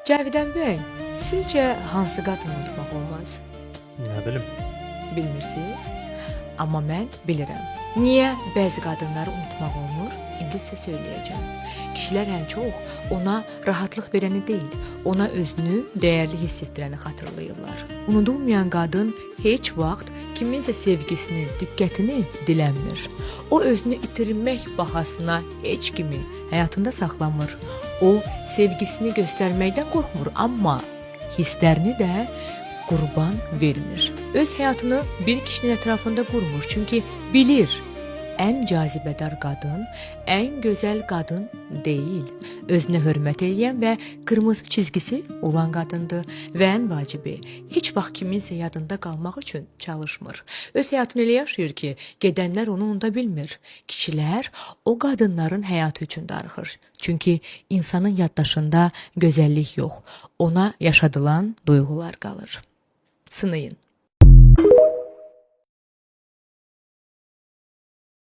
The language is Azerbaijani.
Cavidan bəy, sizcə hansı qadını unutmaq olmaz? Nə bilim. Bilmirsiniz? Amma mən bilirəm. Niyə bəzi qadınları unutmaq olmur? İndi sizə söyləyəcəm. Kişilər ən çox ona rahatlıq verəni deyil, ona özünü dəyərli hiss etdirəni xatırlayırlar. Unudulmayan qadın heç vaxt kiminsə sevgisini, diqqətini dilənmir. O özünü itirmək bahasına heç kimi həyatında saxlamır. O sevgisini göstərməkdən qorxmur, amma hisslərini də qurban vermir. Öz həyatını bir kişinin ətrafında qurmur, çünki bilir, ən cazibədar qadın, ən gözəl qadın deyil. Özünə hörmət edən və qırmızı çizgisi olan qadındır və ən vacibi, heç vaxt kiminsə yadında qalmaq üçün çalışmır. Öz həyatını elə yaşayır ki, gedənlər onu unuda bilmir. Kişilər o qadınların həyatı üçün darıxır. Çünki insanın yaddaşında gözəllik yox, ona yaşadılan duyğular qalır. Sınayın.